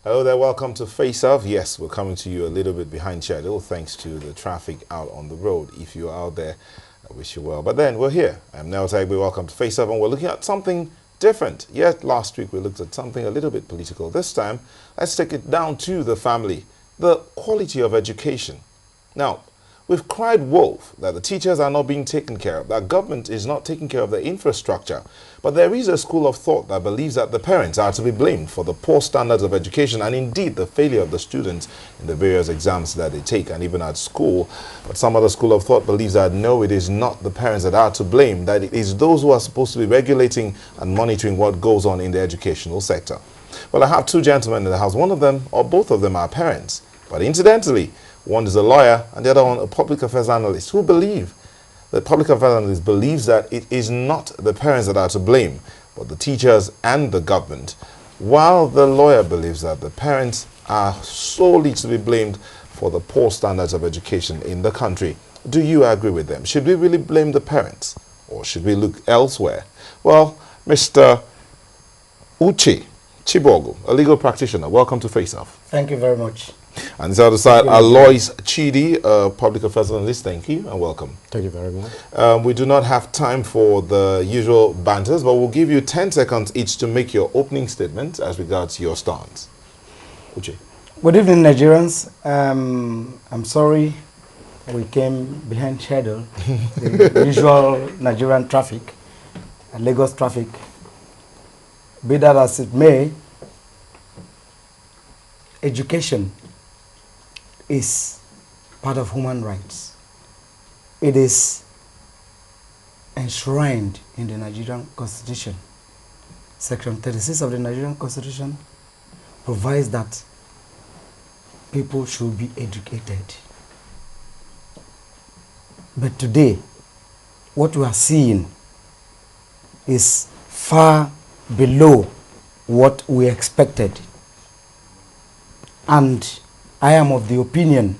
Hello there, welcome to Faceoff. Yes, we're coming to you a little bit behind schedule thanks to the traffic out on the road. If you're out there, I wish you well. But then we're here. I'm Nel Tagbe, welcome to Faceoff, and we're looking at something different. Yet last week we looked at something a little bit political. This time, let's take it down to the family, the quality of education. Now, we've cried wolf that the teachers are not being taken care of, that government is not taking care of the infrastructure. But there is a school of thought that believes that the parents are to be blamed for the poor standards of education and indeed the failure of the students in the various exams that they take and even at school. But some other school of thought believes that no, it is not the parents that are to blame, that it is those who are supposed to be regulating and monitoring what goes on in the educational sector. Well, I have two gentlemen in the house. One of them, or both of them, are parents. But incidentally, one is a lawyer and the other one a public affairs analyst who believe, the public affairs analyst believes that it is not the parents that are to blame, but the teachers and the government, while the lawyer believes that the parents are solely to be blamed for the poor standards of education in the country. Do you agree with them? Should we really blame the parents or should we look elsewhere? Well, Mr. Uche Chibogo, a legal practitioner, welcome to Face Off. Thank you very much. And this other side, Alois Chidi, public affairs analyst. Thank you and welcome. Thank you very much. We do not have time for the usual banters, but we'll give you 10 seconds each to make your opening statement as regards your stance. Uche. Good evening, Nigerians. I'm sorry we came behind schedule. The usual Nigerian traffic, Lagos traffic. Be that as it may, education is part of human rights. It is enshrined in the Nigerian Constitution. Section 36 of the Nigerian Constitution provides that people should be educated. But today, what we are seeing is far below what we expected. And I am of the opinion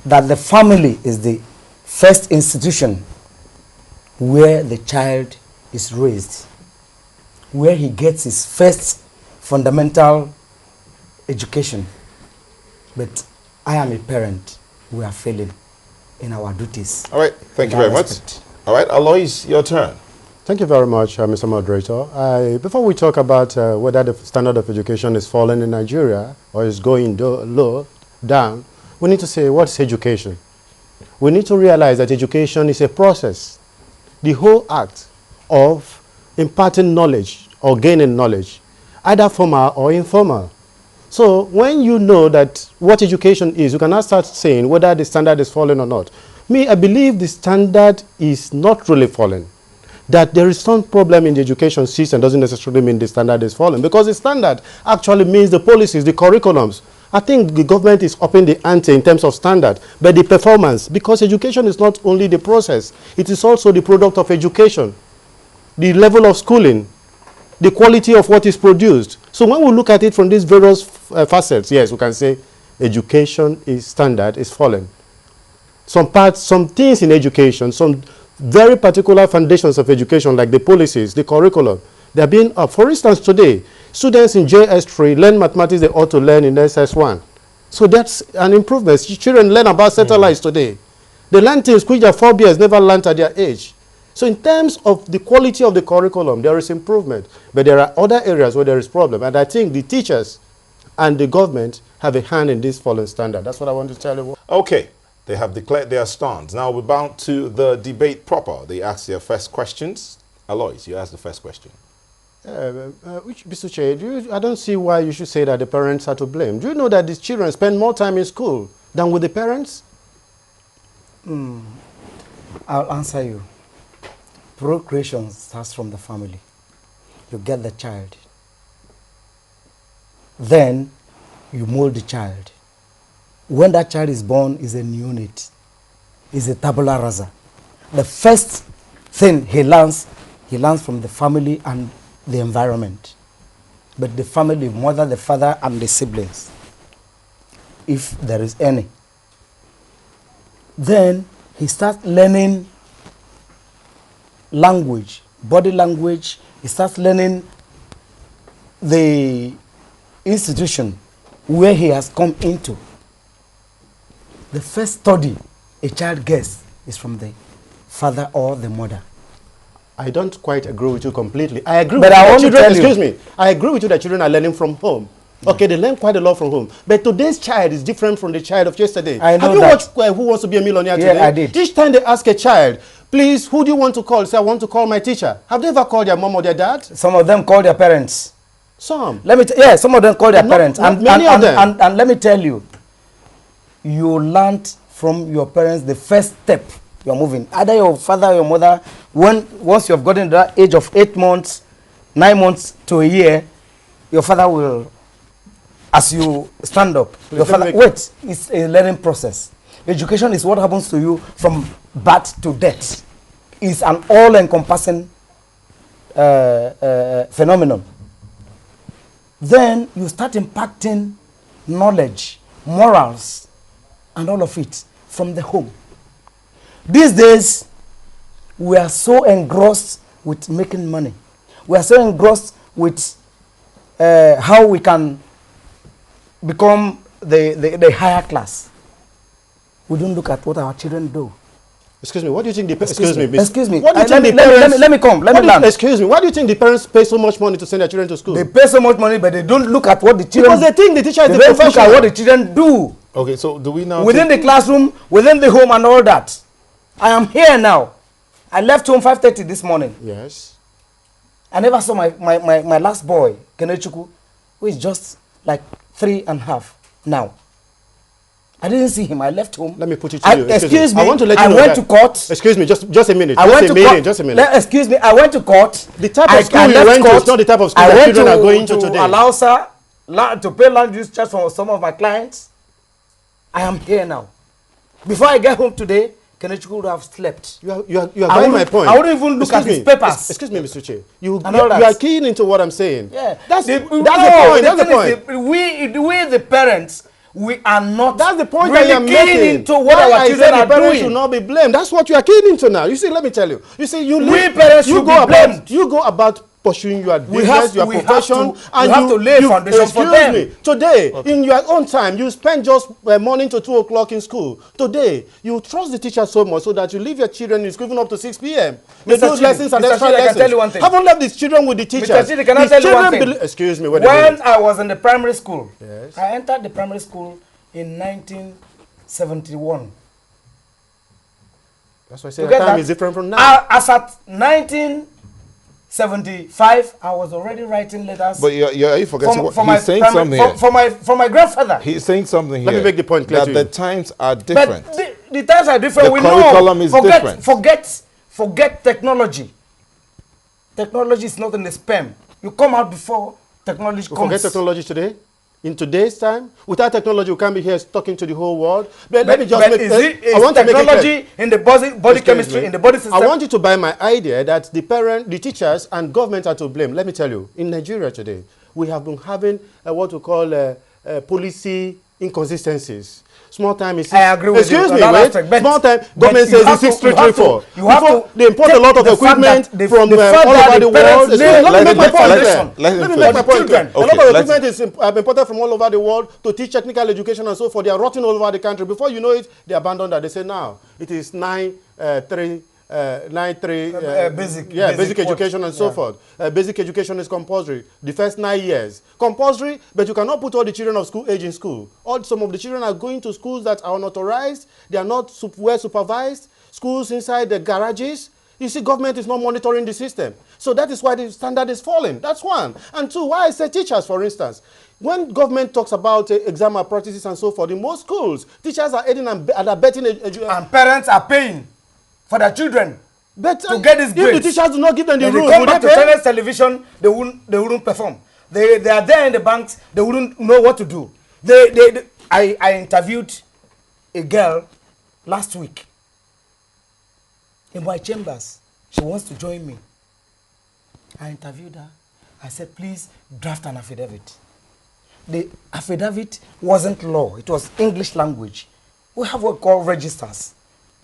that the family is the first institution where the child is raised, where he gets his first fundamental education. But I am a parent. We are failing in our duties. All right, thank you very much. All right, Alois, your turn. Thank you very much, Mr. Moderator. Before we talk about whether the standard of education is falling in Nigeria or is going low, down, we need to say, what's education? We need to realize that education is a process. The whole act of imparting knowledge or gaining knowledge, either formal or informal. So when you know that what education is, you cannot start saying whether the standard is falling or not. Me, I believe the standard is not really falling. That there is some problem in the education system doesn't necessarily mean the standard is falling, because the standard actually means the policies, the curriculums. I think the government is upping the ante in terms of standard, but the performance, because education is not only the process, it is also the product of education, the level of schooling, the quality of what is produced. So when we look at it from these various facets, yes, we can say education is standard is falling. Some parts, some things in education, some very particular foundations of education, like the policies, the curriculum, they are being up. For instance, today, students in JS3 learn mathematics they ought to learn in SS1. So that's an improvement. Children learn about satellites today. They learn things which their forebears never learned at their age. So in terms of the quality of the curriculum, there is improvement. But there are other areas where there is problem. And I think the teachers and the government have a hand in this fallen standard. That's what I want to tell you. Okay. They have declared their stance. Now we're bound to the debate proper. They ask their first questions. Alois, you ask the first question. Mr. Chair, I don't see why you should say that the parents are to blame. Do you know that these children spend more time in school than with the parents? I'll answer you. Procreation starts from the family. You get the child. Then you mold the child. When that child is born is a neonate, is a tabula rasa. The first thing he learns from the family and the environment. But the family, mother, the father, and the siblings, if there is any. Then he starts learning language, body language. He starts learning the institution where he has come into, the first study a child gets is from the father or the mother. I don't quite agree with you completely. I agree But with I you that want to children, tell you- excuse me, I agree with you that children are learning from home. Okay, they learn quite a lot from home. But today's child is different from the child of yesterday. I know Have you that. watched Who Wants to Be a Millionaire Yeah, today? I did. Each time they ask a child, please, who do you want to call? Say, I want to call my teacher. Have they ever called their mom or their dad? Some of them call their parents. Some. Yeah, some of them call their Not- parents. not many of them. And let me tell you, you learned from your parents the first step you are moving. Either your father or your mother, once you have gotten to that age of 8 months, 9 months to a year, your father will, as you stand up, your father, wait, it's a learning process. Education is what happens to you from birth to death. It's an all-encompassing phenomenon. Then you start impacting knowledge, morals, and all of it from the home. These days, we are so engrossed with making money. We are so engrossed with how we can become the higher class. We don't look at what our children do. Excuse me, what do you think the parents... Excuse me. What do you think the parents... Let me come. Let me land. Excuse me, why do you think the parents pay so much money to send their children to school? They pay so much money, but they don't look at what the children... Because they think the teacher is the They don't look at professional. what the children do. Okay, so do we now Within the classroom, within the home and all that. I am here now. I left home 5:30 this morning. Yes. I never saw my last boy, Kenechukwu, who is just like 3.5 now. I didn't see him. I left home. Let me put it to you. Excuse me. I want to let you I know went that- to court. Excuse me, just a minute. I went to court. Just a minute. Excuse me. I went to court. The type of school you left went to court. is not the type of school I that went children are going to today. allow sir to pay land use charge for some of my clients. I am here now. Before I get home today, Kenechukwu would have slept. You are buying my point. I wouldn't even look at his papers. Excuse me, Mr. Che. You And all that. are keen into what I'm saying. Yeah, That's the point. no, That's the thing point. is we the parents, we are not. That's the point really that you're keen making. into what Why our I children said are the parents doing. should not be blamed. That's what you are keen into now. You see, let me tell you. You see, parents you should go be blamed. You go about pursuing your business, your we have profession, to- and we have to lay foundation for them. Excuse me. Today, in your own time, you spend just morning to 2 o'clock in school. Today, you trust the teacher so much so that you leave your children in school even up to 6 p.m. They Mr. do Chidi, lessons and Mr. extra Chidi, I can lessons. tell you one thing. Haven't left these children with the teachers. Mr. Chidi, can I These tell you one children thing? Excuse me. Wait a When minute. I was in the primary school, Yes. I entered the primary school in 1971. That's why I say You the get time that? is different from now. As at 1975, I was already writing letters. But you forgetting what my he's saying primary- something here. for my grandfather. He's saying something here. Let me make the point clear that to the you. times are different. But the times are different. The We curriculum know. is forget, different. Forget technology. Technology is not in the sperm. You come out before technology We comes. forget technology today. In today's time, without technology, we can't be here talking to the whole world. But let me just make. Is I want to make it clear. technology in the body Excuse chemistry, me. in the body system? I want you to buy my idea that the teachers, and government are to blame. Let me tell you, in Nigeria today, we have been having what we call policy inconsistencies. Small time is... I agree with you. Excuse me, on that wait. aspect, but- Small time, but government you says have it's to- 6334. you have to They import a take lot of the fact equipment that the- from the fact all that over the the parents world. lay- Let me make my point clear. foundation. Let him Let me finish. make my point clear. Children. A lot Okay, of let's- equipment is imported from all over the world to teach technical education and so forth. They are rotting all over the country. Before you know it, they abandon that. They say now it is 9.3 basic basic what? education and so forth. Basic education is compulsory. The first 9 years. Compulsory, but you cannot put all the children of school age in school. Some of the children are going to schools that are unauthorized. They are not well supervised. Schools inside the garages. You see, government is not monitoring the system. So that is why the standard is falling. That's one. And two, why I say teachers, for instance. When government talks about exam malpractices and so forth, in most schools, teachers are aiding and abetting. And parents are paying for their children But to get these if grades. the teachers do not give them the When they rules, come will back they to pay? tennis television, they wouldn't perform. They are there in the banks. They wouldn't know what to do. I interviewed a girl last week in my chambers. She wants to join me. I interviewed her. I said, please draft an affidavit. The affidavit wasn't law. It was English language. We have what we call registers.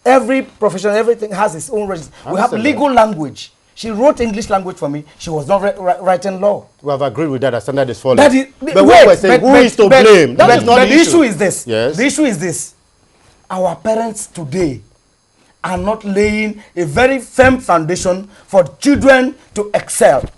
Every profession, everything has its own register. We have Understand legal language. She wrote English language for me. She was not writing law. We have agreed with that. The standard is falling. That is, but what we're saying, who is to blame? That is not the issue. The issue is this. Yes. The issue is this. Our parents today are not laying a very firm foundation for children to excel.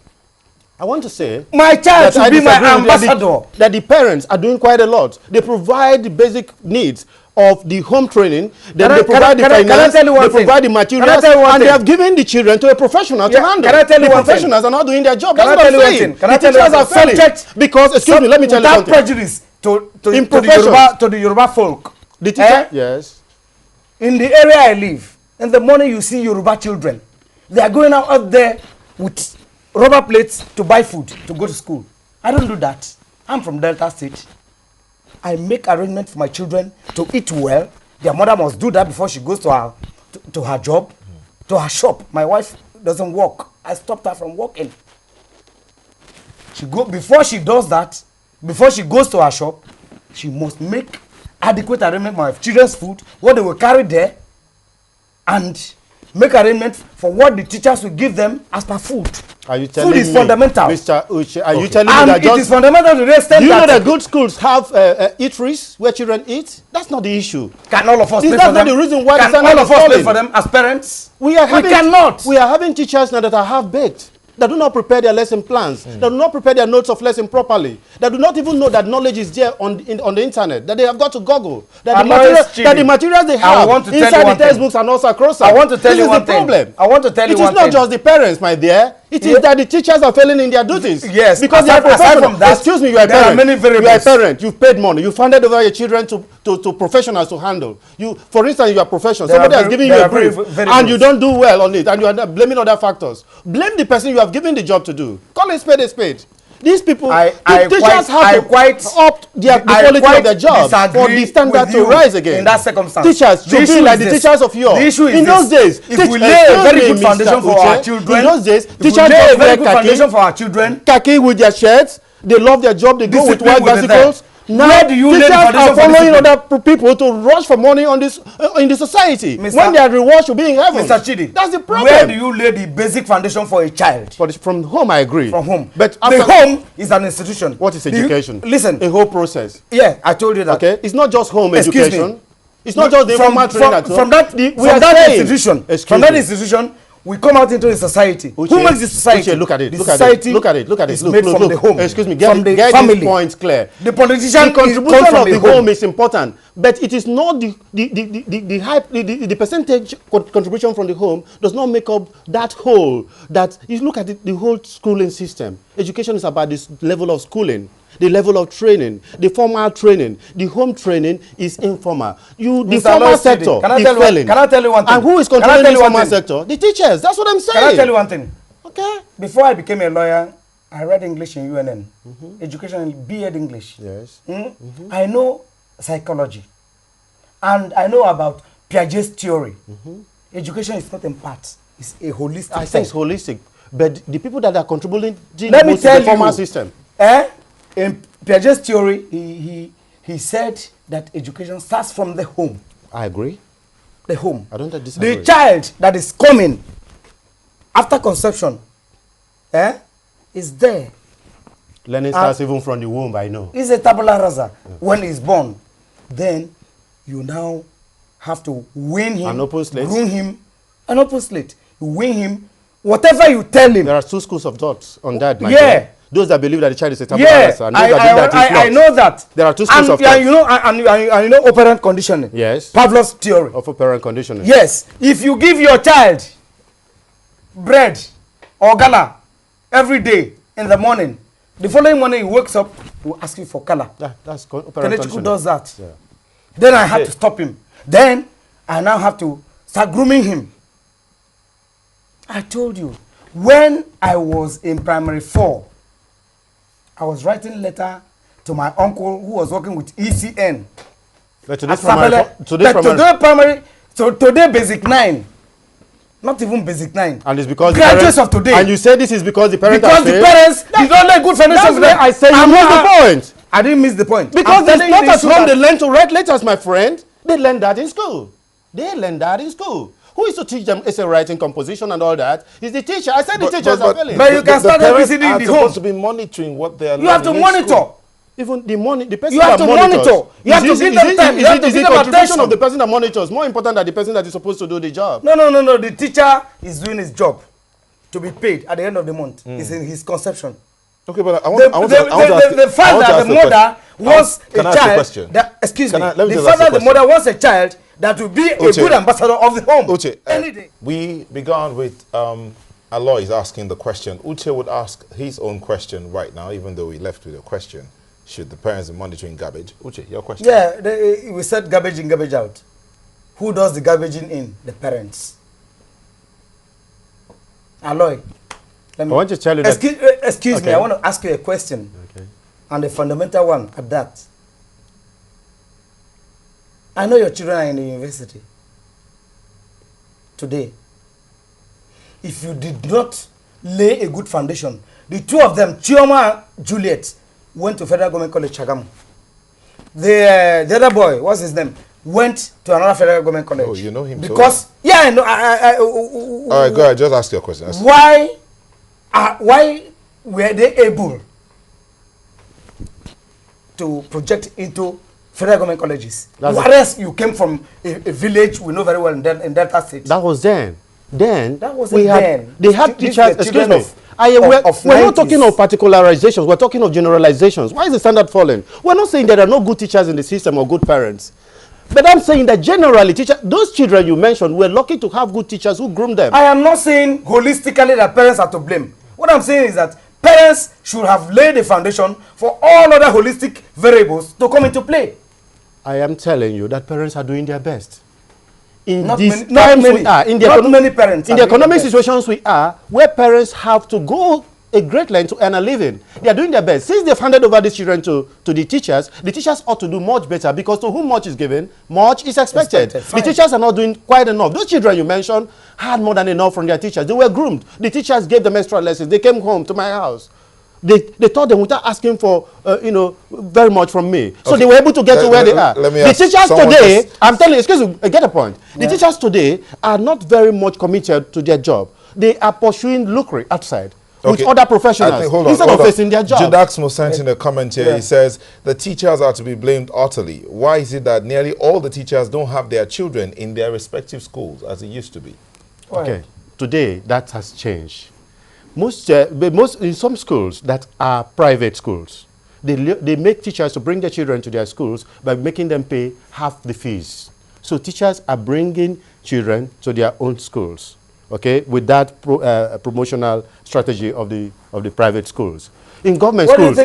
I want to say my child should be my ambassador. That the parents are doing quite a lot. They provide the basic needs of the home training, then they provide the finance, they provide the materials, and they have given the children to a professional to handle. The professionals are not doing their job. That's what I'm saying. The teachers are failing because, excuse me, let me tell you something. Without prejudice to the Yoruba folk. The teacher, yes. In the area I live, in the morning you see Yoruba children. They are going out there with rubber plates to buy food to go to school. I don't do that. I'm from Delta State. I make arrangements for my children to eat well. Their mother must do that before she goes to her job, to her shop. My wife doesn't work. I stopped her from working. Before she does that, before she goes to her shop, she must make adequate arrangement for my children's food, what they will carry there, and make arrangement for what the teachers will give them as per food. Are you telling food is fundamental. Mr. Uche, are you telling me that it is fundamental to the extent do you know that good schools have eateries where children eat? That's not the issue. Can all of us pay for them? That's not the reason why can all of us pay for them as parents? We cannot. We are having teachers now that are half-baked, that do not prepare their lesson plans, that do not prepare their notes of lesson properly, that do not even know that knowledge is there on the internet, that they have got to Google, that the materials they have inside the textbooks are not sacrosanct. I want to tell you one thing. This is the problem. I want to tell you one thing. It is not just the parents, my dear. It is that the teachers are failing in their duties. Yes. Because they are professionals. Excuse me, you are a parent. There are many variables. You are a parent. You've paid money. You've handed over your children to professionals to handle. For instance, you are professional. Somebody has given you a brief and you don't do well on it and you are blaming other factors. Blame the person you have given the job to do. Call a spade a spade. These people, teachers have to up the quality of their job for the standard to rise again. In that circumstance, teachers should be like the teachers of yore. The issue is in those days, if we lay a very good foundation for our children, in those days, teachers lay a very good foundation for our children, khaki with their shirts, they love their job, they go with white bicycles. Now, where do you lay the foundation are following other people to rush for money on this in the society when their reward should be in heaven. Mr. Chidi, that's the problem. Where do you lay the basic foundation for a child? From home, I agree. From home. But the home is an institution. What is education? Listen. A whole process. Yeah, I told you that. Okay, it's not just home education. It's not just the informal training at home. From that institution, we come out into the society. Who makes the society? Look at it. The look society at it. Look at it. Look, made from the home. Excuse me. Get the family. These points clear. The politician contribution of the home is important, but it is not the percentage contribution from the home does not make up that whole. That you look at the whole schooling system. Education is about this level of schooling. The level of training, the formal training, the home training is informal. The formal sector is failing. Can I tell you one thing? And who is controlling the formal sector? The teachers. That's what I'm saying. Can I tell you one thing? Okay. Before I became a lawyer, I read English in UNN. Education in B.Ed English. Yes. I know psychology. And I know about Piaget's theory. Education is not in parts. It's a holistic I say it's holistic. But the people that are contributing to the formal system. In Piaget's theory, he said that education starts from the home. I agree. The home. I don't disagree. The child that is coming after conception is there. Learning starts even from the womb, I know. It's a tabula rasa. When he's born, then you now have to wean him, an open slate. Groom him, an open slate. You wean him, whatever you tell him. There are two schools of thoughts on that, my friend. Those that believe that the child is a tabula rasa, and those that believe that I know that. There are two schools of thought. You know, and you know operant conditioning. Yes. Pavlov's theory. Of operant conditioning. Yes. If you give your child bread or gala every day in the morning, the following morning he wakes up, he will ask you for color. That's operant conditioning. Does that. Yeah. Then I have to stop him. Then I now have to start grooming him. I told you, when I was in primary 4, I was writing letter to my uncle who was working with ECN. But today basic 9. Not even basic 9. And it's because graduates of today. And you say this is because the parents because the parents did not lay good foundation for them. I say you missed the point. I didn't miss the point. Because it's not at home they learn to write letters, my friend. They learn that in school. Who is to teach them essay writing, composition, and all that? It's the teacher. I said the teachers are failing. But you can start parents everything in are the supposed home. to be monitoring what they are You have to learning in monitor. school. Even the person You have that to monitors. monitor. You have to give them time. You have to Is the give them contribution attention. of the person that monitors more important than the person that is supposed to do the job? No. The teacher is doing his job to be paid at the end of the month. It's in his conception. Okay, but I The want to ask the father, the mother wants a Can I ask a child. question? Excuse me. Let me The just ask a father, the question. mother wants a child that will be a Uche. good ambassador of the home. Uche, Any day. we began with Aloy is asking the question. Uche would ask his own question right now, even though we left with a question. Should the parents be monitoring garbage? Uche, your question. Yeah, we said garbage in, garbage out. Who does the garbaging in? The parents. Aloy, I want to tell you that. Excuse me, I want to ask you a question. Okay. And a fundamental one at that. I know your children are in the university today. If you did not lay a good foundation, the two of them, Chioma and Juliet, went to Federal Government College, Chagamu. The other boy, what's his name, went to another Federal Government College. Oh, you know him because, yeah, I know. All right, go ahead. Just ask your question. Why were they able to project into Federal Government colleges? Whereas you came from a village we know very well in Delta State. That was then. Then that wasn't then. They had teachers. Excuse me. We're not talking of particularizations. We're talking of generalizations. Why is the standard falling? We're not saying that there are no good teachers in the system or good parents. But I'm saying that generally, those children you mentioned were lucky to have good teachers who groomed them. I am not saying holistically that parents are to blame. What I'm saying is that parents should have laid the foundation for all other holistic variables to come into play. I am telling you that parents are doing their best. In Not these many, times not we are, in the, not many parents in the economic situations we are, where parents have to go a great length to earn a living. They are doing their best. Since they've handed over these children to the teachers ought to do much better, because to whom much is given, much is expected. The teachers are not doing quite enough. Those children you mentioned had more than enough from their teachers. They were groomed. The teachers gave them extra lessons. They came home to my house. They taught them without asking for, very much from me. So they were able to get to where they are. The teachers today, I'm telling you, excuse me, I get a point. The teachers today are not very much committed to their job. They are pursuing lucre outside with other professionals instead of facing their job. Judaxmo sent in a comment here. He says, the teachers are to be blamed utterly. Why is it that nearly all the teachers don't have their children in their respective schools as it used to be? Okay, today that has changed. In some schools that are private schools, they make teachers to bring their children to their schools by making them pay half the fees. So teachers are bringing children to their own schools, okay, with that promotional strategy of the private schools. In government schools,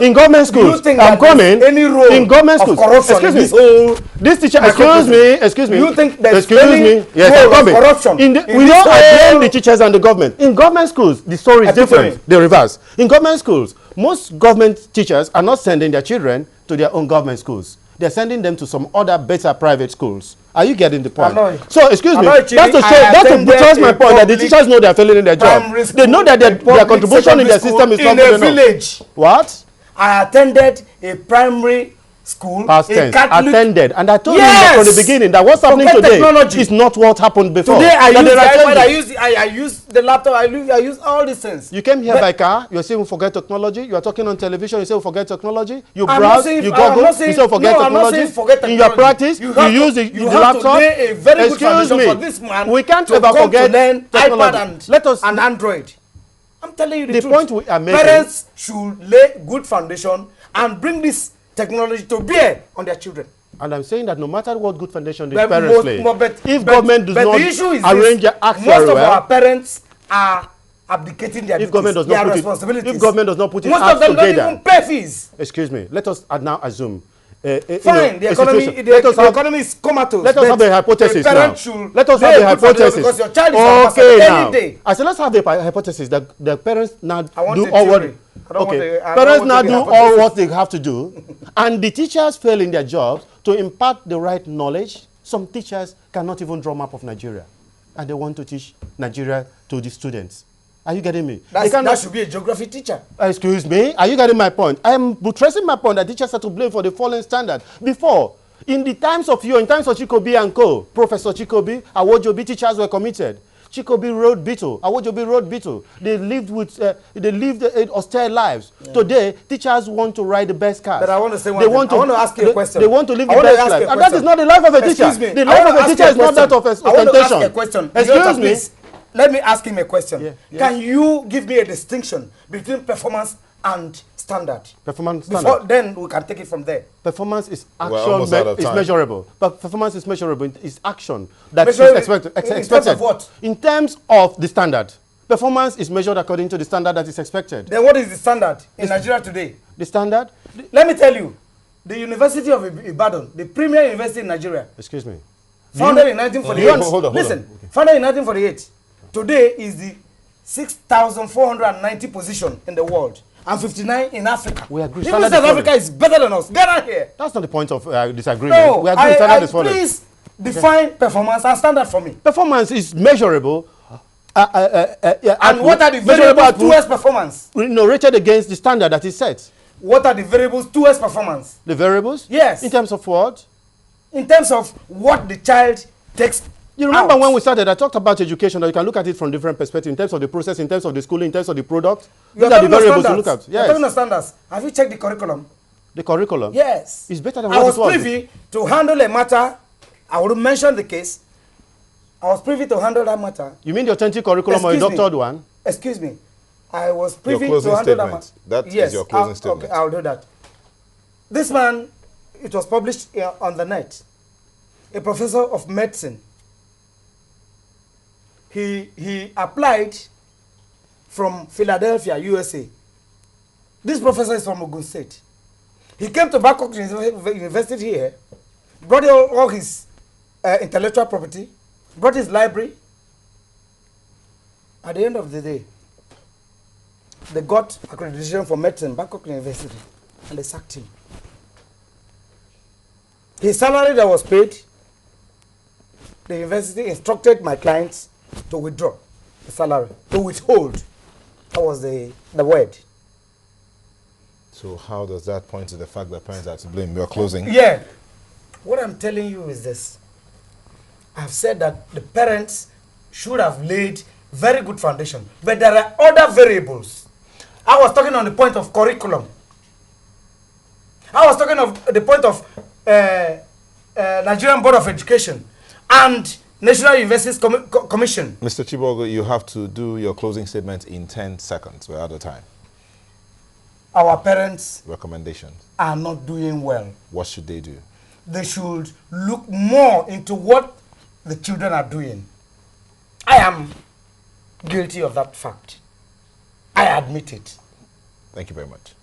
in government schools, I'm coming. In government schools, excuse me. This teacher, excuse me. You think there's yes, I'm coming. Corruption? We don't blame the teachers and the government. In government schools, the story is different. The reverse. In government schools, most government teachers are not sending their children to their own government schools. They're sending them to some other better private schools. Are you getting the point? So, excuse me, that's to buttress my point that the teachers know they're failing in their job. They know that their contribution in their system is not good enough. Village. What? I attended a primary school. Past tense, attended. And I told you from the beginning that what's happening today is not what happened before. Today I use the laptop, I use all these things. You came here by car, you're saying we forget technology. You are talking on television, you say we forget technology. You browse, you Google, you say forget technology. In your practice, you use the laptop. To lay a very good foundation for this man. We can't ever forget iPad and Android. I'm telling you the truth. The point we are making. Parents should lay good foundation and bring this technology to bear on their children. And I'm saying that no matter what good foundation the parents lay, if government does not arrange their acts very well, most of our parents are abdicating their responsibilities. If government does not put it most of them don't even pay fees. Excuse me. Let us now assume. Fine, the economy is comatose. Let us have a hypothesis now. Let us have a hypothesis. Because your child is any day. I said let's have a hypothesis that the parents now do all what. Parents now do all what they have to do, and the teachers fail in their jobs to impart the right knowledge. Some teachers cannot even draw a map of Nigeria, and they want to teach Nigeria to the students. Are you getting me? That should be a geography teacher. Excuse me? Are you getting my point? I am buttressing my point that teachers are to blame for the falling standard. Before, In the times of in times of Chikobi and Co., Professor Chikobi, Awojobi, teachers were committed. Chikobi rode beetle, Awojobi rode beetle. They lived austere lives. Yeah. Today, teachers want to ride the best cars. But I want to say one thing. I want to ask you a question. They want to live the best life. And that is not the life of a teacher. Excuse me. The life of a teacher is not that of ostentation. I want to ask a question. Excuse me. Let me ask him a question. Yeah. Yes. Can you give me a distinction between performance and standard? Performance standard. Then we can take it from there. Performance is action, is measurable. But performance is measurable. It's action that is expected. In terms of what? In terms of the standard. Performance is measured according to the standard that is expected. Then what is the standard in Nigeria today? The standard? Let me tell you. The University of Ibadan, the premier university in Nigeria. Excuse me. Founded in 1948. Hold on. Listen, okay. Founded in 1948. Today is the 6,490 position in the world and 59 in Africa. We agree. Even South Africa is better than us. Get out here. That's not the point of disagreement. No, we agree. Standard is falling. Please define performance and standard for me. Performance is measurable. And what are the variables towards performance? Rated against the standard that is set. What are the variables towards performance? The variables? Yes. In terms of what? In terms of what the child takes. You remember when we started, I talked about education, that you can look at it from different perspectives, in terms of the process, in terms of the schooling, in terms of the product. These are the variables to look at. Yes. You're talking of standards. Have you checked the curriculum? The curriculum? Yes. It's better than what it was. I was privy to handle a matter. I will mention the case. I was privy to handle that matter. You mean the authentic curriculum or a doctored one? Excuse me. I was privy to handle that matter. That is your closing statement. Okay, I'll do that. This man, it was published on the net. A professor of medicine. He applied from Philadelphia, USA. This professor is from Ogun State. He came to Bangkok University here, brought all his intellectual property, brought his library. At the end of the day, they got accreditation for medicine, Bangkok University, and they sacked him. His salary that was paid, the university instructed my clients to withdraw the salary, to withhold. That was the word. So how does that point to the fact that parents are to blame? We are closing. Yeah. What I'm telling you is this. I've said that the parents should have laid very good foundation. But there are other variables. I was talking on the point of curriculum. I was talking of the point of Nigerian Board of Education and National Universities Commission. Mr. Chibogo, you have to do your closing statement in 10 seconds. We're out of time. Our parents recommendations are not doing well. What should they do? They should look more into what the children are doing. I am guilty of that fact. I admit it. Thank you very much.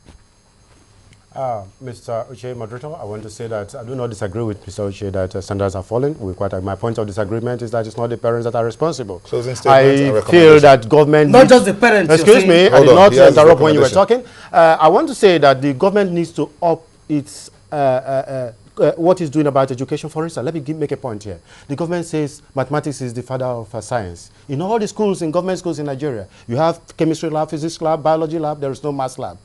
Mr. Uche, moderator, I want to say that I do not disagree with Mr. Uche that standards are falling. My point of disagreement is that it's not the parents that are responsible. Closing statement. I feel that government... Not just the parents. Excuse me, I did not interrupt when you were talking. I want to say that the government needs to up its... what it's doing about education. For instance, let me make a point here. The government says mathematics is the father of science. In all the schools, in government schools in Nigeria, you have chemistry lab, physics lab, biology lab, there is no maths lab.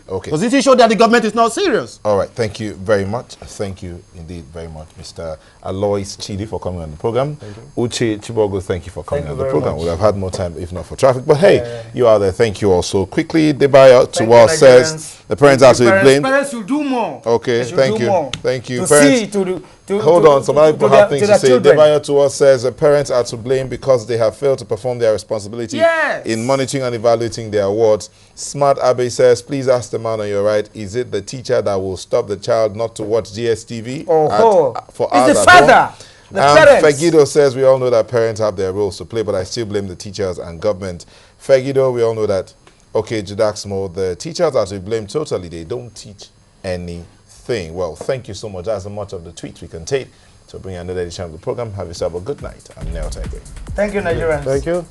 Okay. Does it show that the government is not serious? All right. Thank you very much. Thank you indeed very much, Mr. Alois Chidi, for coming on the program. Uche Chibogo, thank you for coming on the program. We'll have had more time if not for traffic. But hey, you are there. Thank you also. Quickly, Debaya Tuwal says the parents are to be blamed. Parents should do more. Okay. Thank you. Thank you. Parents, hold on. Some other people have things to say. Debaya Tuwal says the parents are to blame because they have failed to perform their responsibility in monitoring and evaluating their awards. Smart Abe says, please ask the man on your right, is it the teacher that will stop the child not to watch GSTV? For it's the father. The parents. Fegido says, we all know that parents have their roles to play, but I still blame the teachers and government. Fegido, we all know that, okay, Judaxmo, the teachers are to blame totally. They don't teach anything. Well, thank you so much. That's much of the tweets we can take to bring another edition of the program. Have yourself a good night. I'm Neo Tigre. Thank you, Nigerians. Thank you.